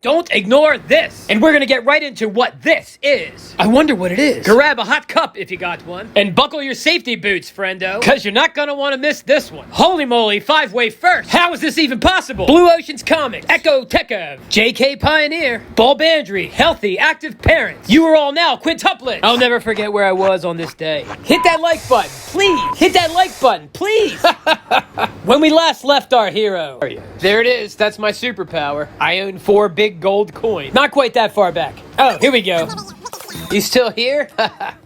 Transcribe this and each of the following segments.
Don't ignore this. And we're gonna get right into what this is. I wonder what it is. Grab a hot cup if you got one. And buckle your safety boots, friendo. Cause you're not gonna wanna miss this one. Holy moly, 5-way first. How is this even possible? Blue Oceans Comics, Echo Tekov, JK Pioneer, Bulbandry, Healthy, Active Parents. You are all now quintuplets. I'll never forget where I was on this day. Hit that like button, please. Hit that like button, please. When we last left our hero. There it is, that's my superpower. I own 4 big gold coins. Not quite that far back. Oh, here we go. You still here?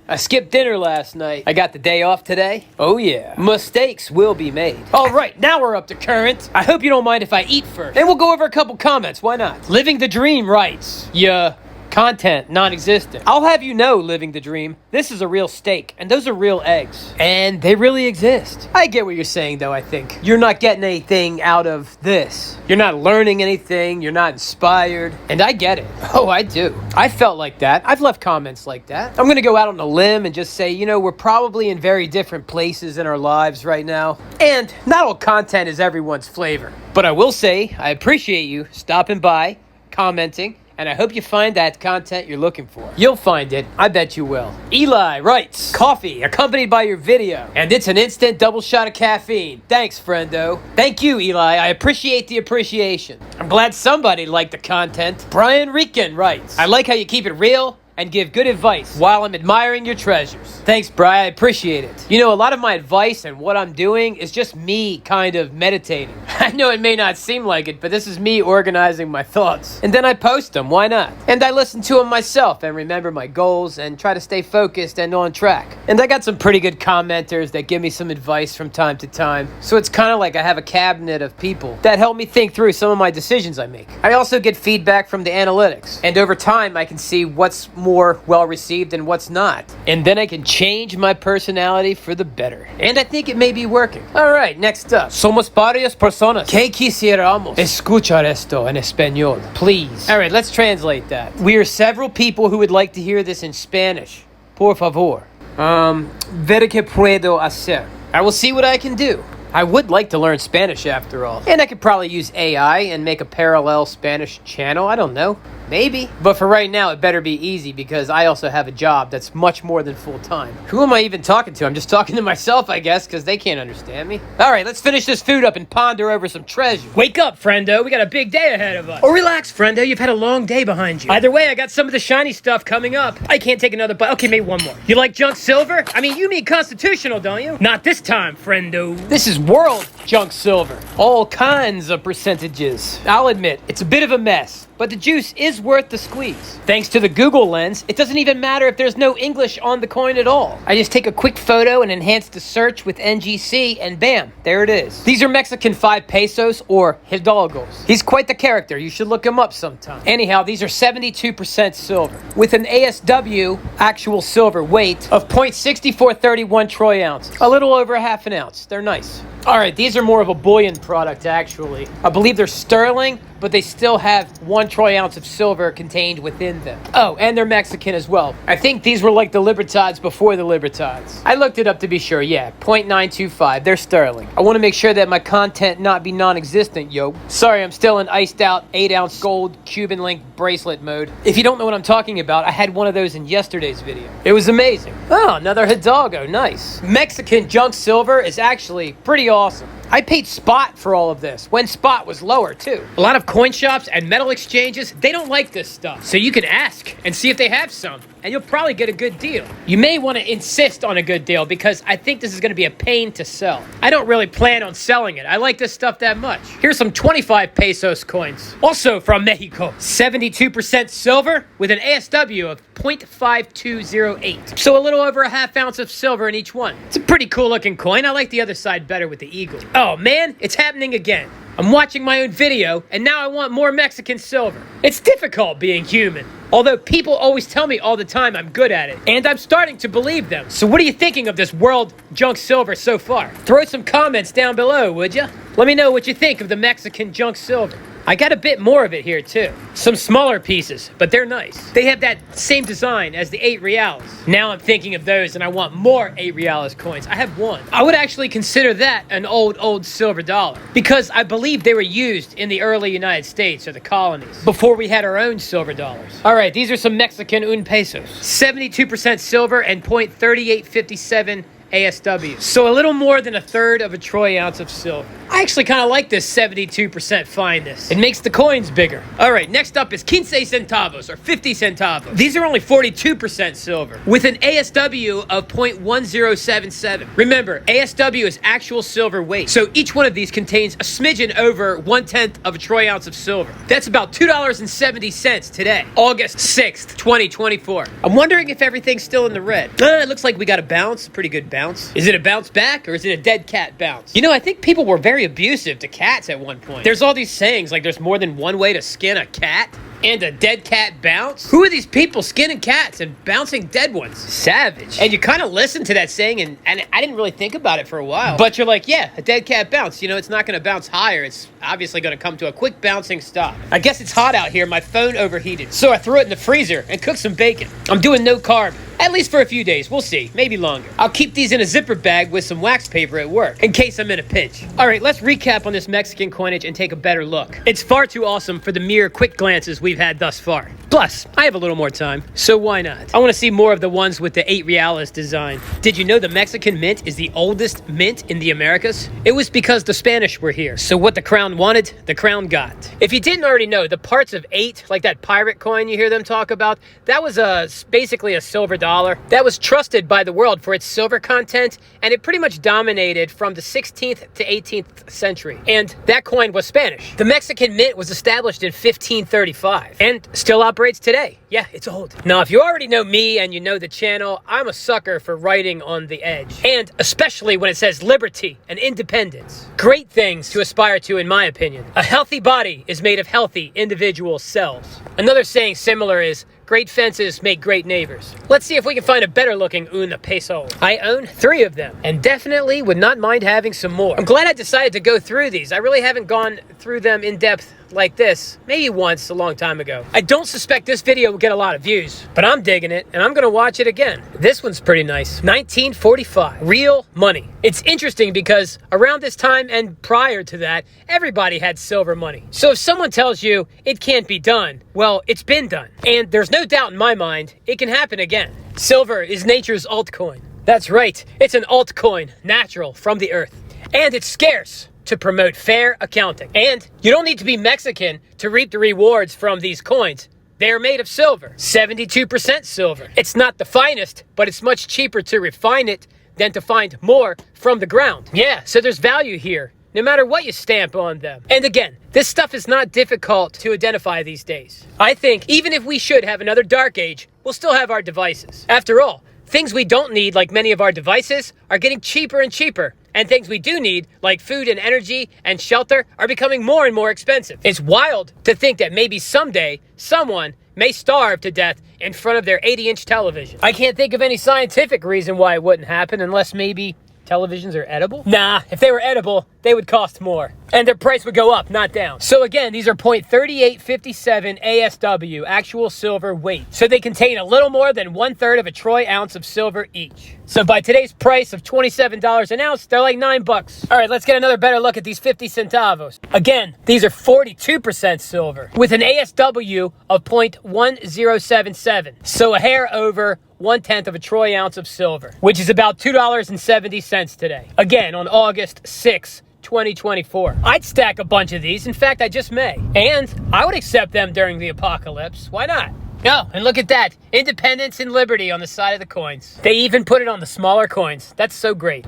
I skipped dinner last night. I got the day off today. Oh yeah. Mistakes will be made. All right, now we're up to current. I hope you don't mind if I eat first. And we'll go over a couple comments, why not? Living the Dream writes, yeah. Content non-existent. I'll have you know, Living the Dream, this is a real steak, and those are real eggs. And they really exist. I get what you're saying, though, I think. You're not getting anything out of this. You're not learning anything, you're not inspired, and I get it. Oh, I do. I felt like that. I've left comments like that. I'm gonna go out on a limb and just say, you know, we're probably in very different places in our lives right now, and not all content is everyone's flavor. But I will say, I appreciate you stopping by, commenting, and I hope you find that content you're looking for. You'll find it. I bet you will. Eli writes, coffee accompanied by your video. And it's an instant double shot of caffeine. Thanks, friendo. Thank you, Eli. I appreciate the appreciation. I'm glad somebody liked the content. Brian Rican writes, I like how you keep it real and give good advice while I'm admiring your treasures. Thanks, Brian. I appreciate it. You know, a lot of my advice and what I'm doing is just me kind of meditating. I know it may not seem like it, but this is me organizing my thoughts. And then I post them. Why not? And I listen to them myself and remember my goals and try to stay focused and on track. And I got some pretty good commenters that give me some advice from time to time. So it's kind of like I have a cabinet of people that help me think through some of my decisions I make. I also get feedback from the analytics. And over time, I can see what's more well-received and what's not. And then I can change my personality for the better. And I think it may be working. Alright, next up. Somos varias personas que quisiéramos escuchar esto en español. Please. Alright, let's translate that. We are several people who would like to hear this in Spanish. Por favor. Ver qué puedo hacer. I will see what I can do. I would like to learn Spanish after all. And I could probably use AI and make a parallel Spanish channel. I don't know. Maybe. But for right now, it better be easy because I also have a job that's much more than full-time. Who am I even talking to? I'm just talking to myself, I guess, because they can't understand me. All right, let's finish this food up and ponder over some treasure. Wake up, friendo. We got a big day ahead of us. Or relax, friendo. You've had a long day behind you. Either way, I got some of the shiny stuff coming up. I can't take another bite. Okay, maybe one more. You like junk silver? I mean, you mean constitutional, don't you? Not this time, friendo. This is world junk silver. All kinds of percentages. I'll admit, it's a bit of a mess. But the juice is worth the squeeze. Thanks to the Google lens, it doesn't even matter if there's no English on the coin at all. I just take a quick photo and enhance the search with NGC and bam, there it is. These are Mexican 5 pesos or hidalgos. He's quite the character. You should look him up sometime. Anyhow, these are 72% silver with an ASW actual silver weight of 0.6431 troy ounce. A little over a half an ounce. They're nice. All right, these are more of a bullion product actually. I believe they're sterling, but they still have 1 troy ounce of silver contained within them. Oh, and they're Mexican as well. I think these were like the Libertads before the Libertads. I looked it up to be sure, yeah, 0.925, they're sterling. I want to make sure that my content not be non-existent, yo. Sorry, I'm still in iced out 8-ounce gold Cuban link bracelet mode. If you don't know what I'm talking about, I had one of those in yesterday's video. It was amazing. Oh, another Hidalgo, nice. Mexican junk silver is actually pretty awesome. I paid spot for all of this, when spot was lower too. A lot of coin shops and metal exchanges, they don't like this stuff. So you can ask and see if they have some, and you'll probably get a good deal. You may want to insist on a good deal because I think this is going to be a pain to sell. I don't really plan on selling it. I like this stuff that much. Here's some 25 pesos coins. Also from Mexico. 72% silver with an ASW of 0.5208. So a little over a half ounce of silver in each one. It's a pretty cool looking coin. I like the other side better with the eagle. Oh man, it's happening again. I'm watching my own video, and now I want more Mexican silver. It's difficult being human. Although people always tell me all the time I'm good at it, and I'm starting to believe them. So what are you thinking of this world junk silver so far? Throw some comments down below, would ya? Let me know what you think of the Mexican junk silver. I got a bit more of it here too. Some smaller pieces, but they're nice. They have that same design as the 8 reales. Now I'm thinking of those and I want more 8 reales coins. I have one. I would actually consider that an old silver dollar because I believe they were used in the early United States or the colonies before we had our own silver dollars. All right, these are some Mexican un pesos. 72% silver and 0.3857 ASW. So a little more than a third of a troy ounce of silver. I actually kind of like this 72% fineness. It makes the coins bigger. All right, next up is 15 centavos or 50 centavos. These are only 42% silver with an ASW of 0.1077. Remember, ASW is actual silver weight. So each one of these contains a smidgen over 1/10 of a troy ounce of silver. That's about $2.70 today, August 6th, 2024. I'm wondering if everything's still in the red. It looks like we got a bounce, a pretty good bounce. Is it a bounce back or is it a dead cat bounce? You know, I think people were very abusive to cats at one point. There's all these sayings like there's more than one way to skin a cat and a dead cat bounce. Who are these people skinning cats and bouncing dead ones? Savage. And you kind of listen to that saying and I didn't really think about it for a while. But you're like, yeah, a dead cat bounce. You know, it's not going to bounce higher. It's obviously going to come to a quick bouncing stop. I guess it's hot out here. My phone overheated. So I threw it in the freezer and cooked some bacon. I'm doing no carb. At least for a few days. We'll see. Maybe longer. I'll keep these in a zipper bag with some wax paper at work in case I'm in a pinch. All right, let's recap on this Mexican coinage and take a better look. It's far too awesome for the mere quick glances we've had thus far. Plus, I have a little more time, so why not? I want to see more of the ones with the 8 reales design. Did you know the Mexican mint is the oldest mint in the Americas? It was because the Spanish were here. So what the crown wanted, the crown got. If you didn't already know, the parts of 8, like that pirate coin you hear them talk about, that was basically a silver dollar that was trusted by the world for its silver content, and it pretty much dominated from the 16th to 18th century. And that coin was Spanish. The Mexican mint was established in 1535 and still operates today. Yeah, it's old. Now, if you already know me and you know the channel, I'm a sucker for writing on the edge. And especially when it says liberty and independence. Great things to aspire to, in my opinion. A healthy body is made of healthy individual cells. Another saying similar is, great fences make great neighbors. Let's see if we can find a better looking un peso. I own 3 of them and definitely would not mind having some more. I'm glad I decided to go through these. I really haven't gone through them in depth like this, maybe once a long time ago. I don't suspect this video will get a lot of views, but I'm digging it and I'm gonna watch it again. This one's pretty nice. 1945, real money. It's interesting because around this time and prior to that, everybody had silver money. So if someone tells you it can't be done, well, it's been done. And there's no doubt in my mind, it can happen again. Silver is nature's altcoin. That's right, it's an altcoin, natural from the earth. And it's scarce to promote fair accounting. And you don't need to be Mexican to reap the rewards from these coins. They are made of silver, 72% silver. It's not the finest, but it's much cheaper to refine it than to find more from the ground. Yeah, so there's value here, no matter what you stamp on them. And again, this stuff is not difficult to identify these days. I think even if we should have another dark age, we'll still have our devices. After all, things we don't need, like many of our devices, are getting cheaper and cheaper. And things we do need, like food and energy and shelter, are becoming more and more expensive. It's wild to think that maybe someday, someone may starve to death in front of their 80-inch television. I can't think of any scientific reason why it wouldn't happen unless maybe televisions are edible? Nah, if they were edible, they would cost more. And their price would go up, not down. So again, these are 0.3857 ASW, actual silver weight. So they contain a little more than 1/3 of a troy ounce of silver each. So by today's price of $27 an ounce, they're like $9. All right, let's get another better look at these 50 centavos. Again, these are 42% silver with an ASW of 0.1077. So a hair over 1/10 of a troy ounce of silver, which is about $2.70 today. Again, on August 6th, 2024. I'd stack a bunch of these. In fact, I just may. And I would accept them during the apocalypse. Why not? Oh, and look at that. Independence and liberty on the side of the coins. They even put it on the smaller coins. That's so great.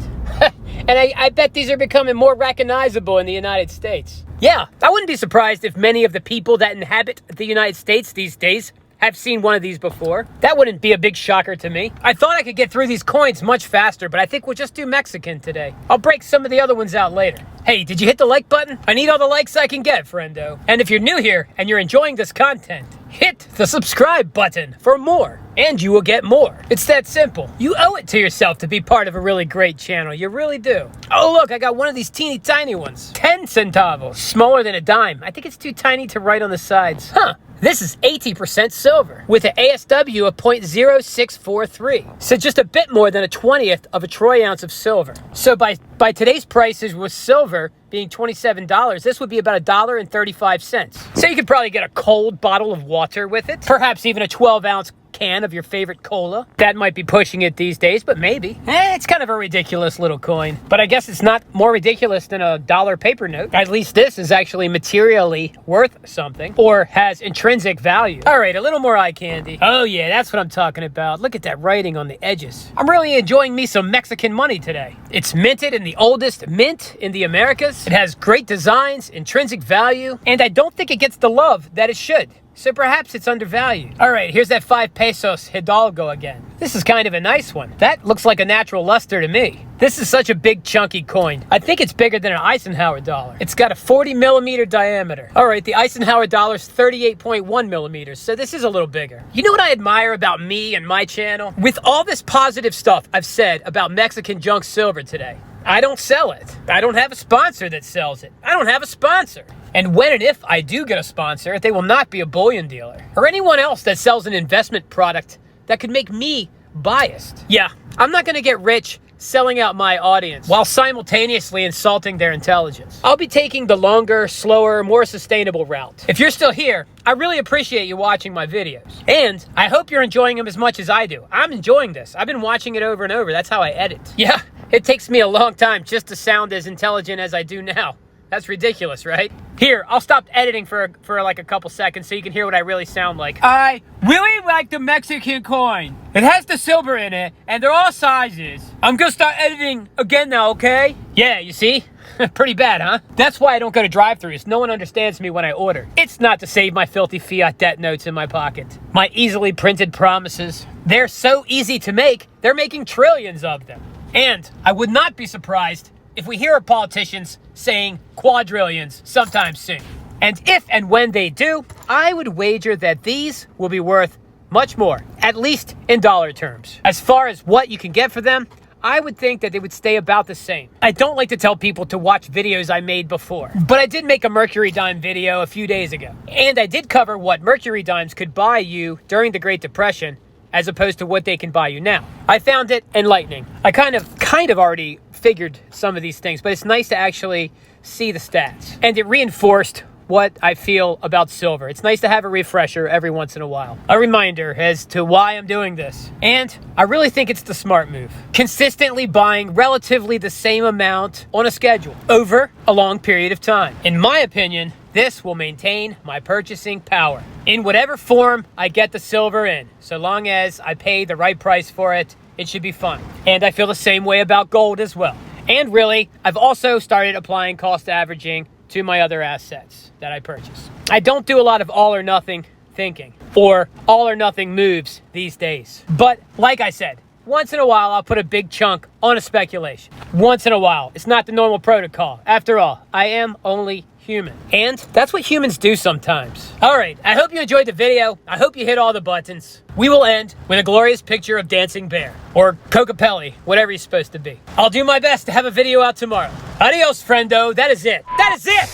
And I bet these are becoming more recognizable in the United States. Yeah, I wouldn't be surprised if many of the people that inhabit the United States these days have seen one of these before. That wouldn't be a big shocker to me. I thought I could get through these coins much faster, but I think we'll just do Mexican today. I'll break some of the other ones out later. Hey, did you hit the like button? I need all the likes I can get, friendo. And if you're new here and you're enjoying this content, hit the subscribe button for more, and you will get more. It's that simple. You owe it to yourself to be part of a really great channel. You really do. Oh, look, I got one of these teeny tiny ones. 10 centavos. Smaller than a dime. I think it's too tiny to write on the sides. Huh. This is 80% silver with an ASW of 0.0643. So just a bit more than a 20th of a troy ounce of silver. So by today's prices with silver being $27, this would be about $1.35. So you could probably get a cold bottle of water with it. Perhaps even a 12-ounce can of your favorite cola. That might be pushing it these days, but maybe. It's kind of a ridiculous little coin. But I guess it's not more ridiculous than a dollar paper note. At least this is actually materially worth something or has intrinsic value. All right, a little more eye candy. Oh yeah, that's what I'm talking about. Look at that writing on the edges. I'm really enjoying me some Mexican money today. It's minted in the oldest mint in the Americas. It has great designs, intrinsic value, and I don't think it gets the love that it should. So perhaps it's undervalued. All right, here's that 5 pesos Hidalgo again. This is kind of a nice one. That looks like a natural luster to me. This is such a big chunky coin. I think it's bigger than an Eisenhower dollar. It's got a 40 millimeter diameter. All right, the Eisenhower dollar's 38.1 millimeters, so this is a little bigger. You know what I admire about me and my channel? With all this positive stuff I've said about Mexican junk silver today, I don't sell it. I don't have a sponsor that sells it. I don't have a sponsor. And when and if I do get a sponsor, they will not be a bullion dealer or anyone else that sells an investment product that could make me biased. Yeah, I'm not going to get rich selling out my audience while simultaneously insulting their intelligence. I'll be taking the longer, slower, more sustainable route. If you're still here, I really appreciate you watching my videos. And I hope you're enjoying them as much as I do. I'm enjoying this. I've been watching it over and over. That's how I edit. Yeah, it takes me a long time just to sound as intelligent as I do now. That's ridiculous, right? Here, I'll stop editing for like a couple seconds so you can hear what I really sound like. I really like the Mexican coin. It has the silver in it, and they're all sizes. I'm gonna start editing again now, okay? Yeah, you see? Pretty bad, huh? That's why I don't go to drive-thrus. No one understands me when I order. It's not to save my filthy fiat debt notes in my pocket. My easily printed promises. They're so easy to make, they're making trillions of them. And I would not be surprised if we hear of politicians saying quadrillions sometime soon. And if and when they do, I would wager that these will be worth much more, at least in dollar terms. As far as what you can get for them, I would think that they would stay about the same. I don't like to tell people to watch videos I made before, but I did make a Mercury dime video a few days ago. And I did cover what Mercury dimes could buy you during the Great Depression as opposed to what they can buy you now. I found it enlightening. I kind of already figured some of these things, but it's nice to actually see the stats. And it reinforced what I feel about silver. It's nice to have a refresher every once in a while. A reminder as to why I'm doing this. And I really think it's the smart move. Consistently buying relatively the same amount on a schedule over a long period of time. In my opinion, this will maintain my purchasing power in whatever form I get the silver in. So long as I pay the right price for it, it should be fine. And I feel the same way about gold as well. And really, I've also started applying cost averaging to my other assets that I purchase. I don't do a lot of all or nothing thinking or all or nothing moves these days. But like I said, once in a while, I'll put a big chunk on a speculation. Once in a while. It's not the normal protocol. After all, I am only human. And that's what humans do sometimes. All right, I hope you enjoyed the video. I hope you hit all the buttons. We will end with a glorious picture of Dancing Bear or Cocapelli, whatever he's supposed to be. I'll do my best to have a video out tomorrow. Adios, friendo. That is it. That is it.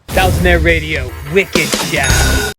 Thousand Air Radio, Wicked Shout.